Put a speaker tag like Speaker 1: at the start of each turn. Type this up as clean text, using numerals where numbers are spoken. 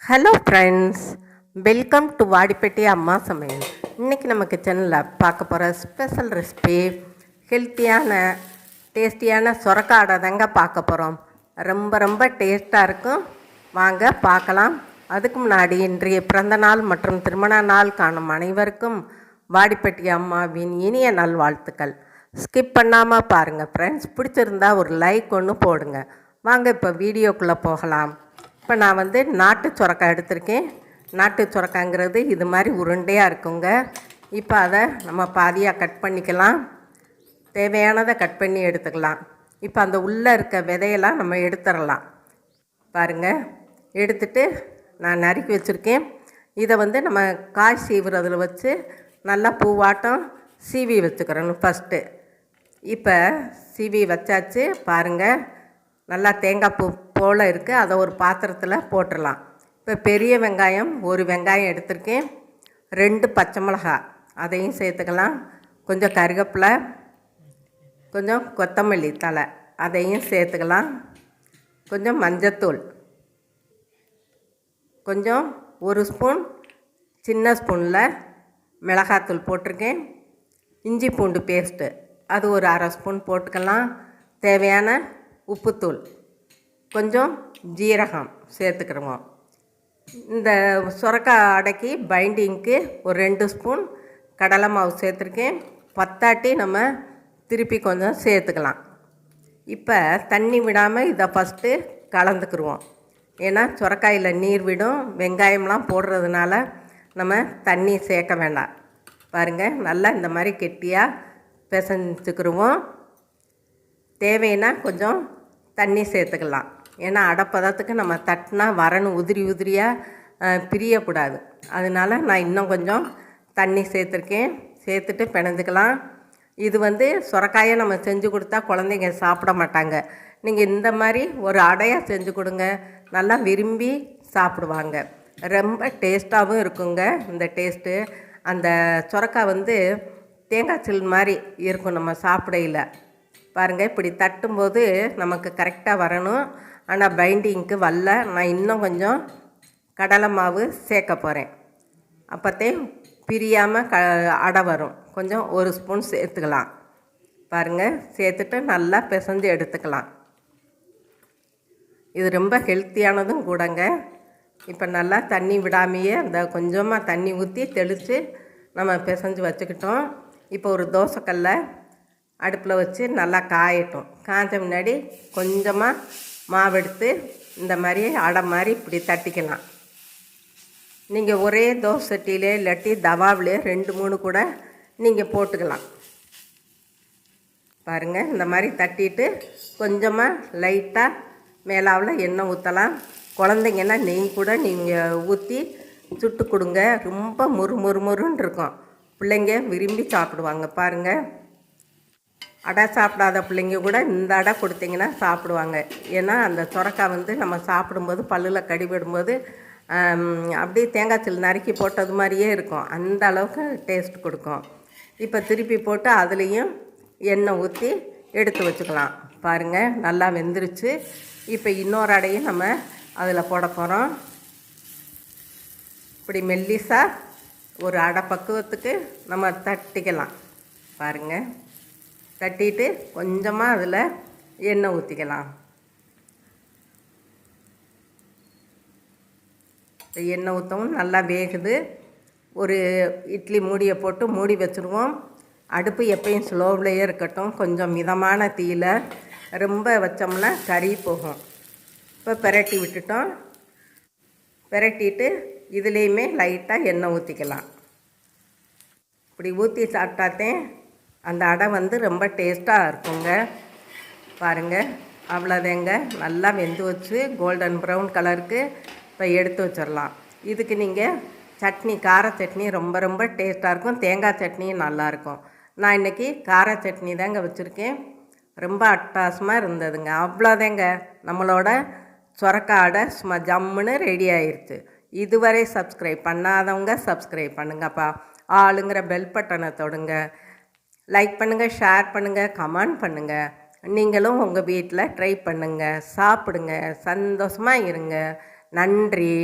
Speaker 1: Hello friends, welcome to Vadipatti அம்மா சமையல். இன்றைக்கி நம்ம கிச்சனில் பார்க்க போகிற ஸ்பெஷல் ரெசிபி ஹெல்த்தியான டேஸ்டியான சொரக்காடை தாங்க பார்க்க போகிறோம். ரொம்ப ரொம்ப டேஸ்ட்டாக இருக்கும். வாங்க பார்க்கலாம். அதுக்கு முன்னாடி இன்றைய பிறந்த நாள் மற்றும் திருமண நாள் காணும் அனைவருக்கும் வாடிப்பட்டி அம்மாவின் இனிய நல்வாழ்த்துக்கள். ஸ்கிப் பண்ணாமல் பாருங்கள் ஃப்ரெண்ட்ஸ். பிடிச்சிருந்தா ஒரு லைக் ஒன்று போடுங்க. வாங்க இப்போ வீடியோக்குள்ளே போகலாம். இப்போ நான் நாட்டு சொரக்காய் எடுத்திருக்கேன். நாட்டு சொரக்காய்ங்கிறது இது மாதிரி உருண்டையாக இருக்குங்க. இப்போ அதை நம்ம பாதியாக கட் பண்ணிக்கலாம். தேவையானதை கட் பண்ணி எடுத்துக்கலாம். இப்போ அந்த உள்ளே இருக்க விதையெல்லாம் நம்ம எடுத்துடலாம். பாருங்கள், எடுத்துட்டு நான் நறுக்கி வச்சுருக்கேன். இதை நம்ம காய் சீவுறதில் வச்சு நல்லா பூவாட்டம் சீவி வச்சுக்கிறணும் ஃபஸ்ட்டு. இப்போ சீவி வச்சாச்சு. பாருங்கள், நல்லா தேங்காய் பூ போல் இருக்குது. அதை ஒரு பாத்திரத்தில் போட்டுடலாம். இப்போ பெரிய வெங்காயம் ஒரு வெங்காயம் எடுத்திருக்கேன். 2 பச்சை மிளகாய் அதையும் சேர்த்துக்கலாம். கொஞ்சம் கருவேப்பிலை, கொஞ்சம் கொத்தமல்லி தழை அதையும் சேர்த்துக்கலாம். கொஞ்சம் மஞ்சத்தூள், கொஞ்சம் 1 ஸ்பூன் சின்ன ஸ்பூனில் மிளகாத்தூள் போட்டிருக்கேன். இஞ்சி பூண்டு பேஸ்ட்டு அது ஒரு 1/2 ஸ்பூன் போட்டுக்கலாம். தேவையான உப்புத்தூள், கொஞ்சம் ஜீரகம் சேர்த்துக்கிறோம். இந்த சொரக்காய் அடைக்கி பைண்டிங்க்கு ஒரு 2 ஸ்பூன் கடலை மாவு சேர்த்துருக்கேன். பத்தாட்டி நம்ம திருப்பி கொஞ்சம் சேர்த்துக்கலாம். இப்போ தண்ணி விடாமல் இதை ஃபஸ்ட்டு கலந்துக்கிடுவோம். ஏன்னா சொரக்காயில் நீர் விடும். வெங்காயம்லாம் போடுறதுனால நம்ம தண்ணி சேர்க்க வேண்டாம். பாருங்கள், நல்லா இந்த மாதிரி கெட்டியாக பிசைஞ்சுக்கிடுவோம். தேவைன்னா கொஞ்சம் தண்ணி சேர்த்துக்கலாம். ஏன்னா அடைப்பதத்துக்கு நம்ம தட்டினா வரணும், உதிரி உதிரியாக பிரியக்கூடாது. அதனால் நான் இன்னும் கொஞ்சம் தண்ணி சேர்த்துருக்கேன். சேர்த்துட்டு பிணைஞ்சிக்கலாம். இது சொரக்காயை நம்ம செஞ்சு கொடுத்தா குழந்தைங்க சாப்பிட மாட்டாங்க. நீங்கள் இந்த மாதிரி ஒரு அடையாக செஞ்சு கொடுங்க, நல்லா விரும்பி சாப்பிடுவாங்க. ரொம்ப டேஸ்ட்டாகவும் இருக்குங்க. இந்த டேஸ்ட்டு அந்த சொரக்காய் தேங்காய் சில் மாதிரி இருக்கும் நம்ம சாப்பிடையில். பாருங்கள், இப்படி தட்டும்போது நமக்கு கரெக்டாக வரணும். ஆனால் பைண்டிங்க்கு வரல. நான் இன்னும் கொஞ்சம் கடலை மாவு சேர்க்க போகிறேன். அப்போத்தே பிரியாமல் அடை வரும். கொஞ்சம் 1 ஸ்பூன் சேர்த்துக்கலாம். பாருங்கள், சேர்த்துட்டு நல்லா பிசைஞ்சு எடுத்துக்கலாம். இது ரொம்ப ஹெல்த்தியானதும் கூடங்க. இப்போ நல்லா தண்ணி விடாமையே அந்த கொஞ்சமாக தண்ணி ஊற்றி தெளித்து நம்ம பிசைஞ்சு வச்சுக்கிட்டோம். இப்போ ஒரு தோசைக்கல்லை அடுப்பில் வச்சு நல்லா காயட்டும். காய்ஞ்ச முன்னாடி கொஞ்சமாக மாவெடுத்து இந்த மாதிரி அடை மாதிரி இப்படி தட்டிக்கலாம். நீங்கள் ஒரே தோசை சட்டியிலே இல்லாட்டி தவாவிலே 2-3 கூட நீங்கள் போட்டுக்கலாம். பாருங்கள், இந்த மாதிரி தட்டிட்டு கொஞ்சமாக லைட்டாக மேலாவில் எண்ணெய் ஊற்றலாம். குழந்தைங்கன்னா நெய் கூட நீங்கள் ஊற்றி சுட்டு கொடுங்க. ரொம்ப முறுமுறுன்னு இருக்கும். பிள்ளைங்க விரும்பி சாப்பிடுவாங்க. பாருங்கள், அடை சாப்பிடாத பிள்ளைங்க கூட இந்த அடை கொடுத்தீங்கன்னா சாப்பிடுவாங்க. ஏன்னா அந்த சொரக்காய் நம்ம சாப்பிடும்போது பல்லில் கடிபடும்போது அப்படியே தேங்காய் சில் நறுக்கி போட்டது மாதிரியே இருக்கும். அந்த அளவுக்கு டேஸ்ட் கொடுக்கும். இப்போ திருப்பி போட்டு அதுலேயும் எண்ணெய் ஊற்றி எடுத்து வச்சுக்கலாம். பாருங்கள், நல்லா வெந்துருச்சு. இப்போ இன்னொரு அடையும் நம்ம அதில் போட போகிறோம். இப்படி மெல்லிசாக ஒரு அடை பக்குவத்துக்கு நம்ம தட்டிக்கலாம். பாருங்கள், தட்டிட்டு கொஞ்சமாக அதில் எண்ணெய் ஊற்றிக்கலாம். எண்ணெய் ஊற்றவும் நல்லா வேகுது. ஒரு இட்லி மூடியை போட்டு மூடி வச்சுருவோம். அடுப்பு எப்பயும் ஸ்லோவிலேயே இருக்கட்டும். கொஞ்சம் மிதமான தீயில் ரொம்ப வச்சோம்னா கறி போகும். இப்போ பிரட்டி விட்டுட்டோம். பிரட்டிட்டு இதுலேயுமே லைட்டாக எண்ணெய் ஊற்றிக்கலாம். இப்படி ஊற்றி சாப்பிட்டாத்தே அந்த அடை ரொம்ப டேஸ்ட்டாக இருக்குங்க. பாருங்கள், அவ்வளோதேங்க. நல்லா வெந்து வச்சு கோல்டன் ப்ரௌன் கலருக்கு இப்போ எடுத்து வச்சிடலாம். இதுக்கு நீங்கள் சட்னி, கார சட்னி ரொம்ப ரொம்ப டேஸ்ட்டாக இருக்கும். தேங்காய் சட்னியும் நல்லாயிருக்கும். நான் இன்றைக்கி கார சட்னி தாங்க வச்சுருக்கேன். ரொம்ப அட்டகாசமாக இருந்ததுங்க. அவ்வளோதேங்க, நம்மளோட சொரக்காய் அடை சும்மா ஜம்முன்னு ரெடி ஆயிடுச்சு. இதுவரை சப்ஸ்கிரைப் பண்ணாதவங்க சப்ஸ்கிரைப் பண்ணுங்கப்பா. ஆளுங்கிற பெல் பட்டனை தொடுங்க. லைக் பண்ணுங்கள், ஷேர் பண்ணுங்கள், கமெண்ட் பண்ணுங்கள். நீங்களும் உங்கள் வீட்டில் ட்ரை பண்ணுங்கள், சாப்பிடுங்க, சந்தோஷமாக இருங்க. நன்றி.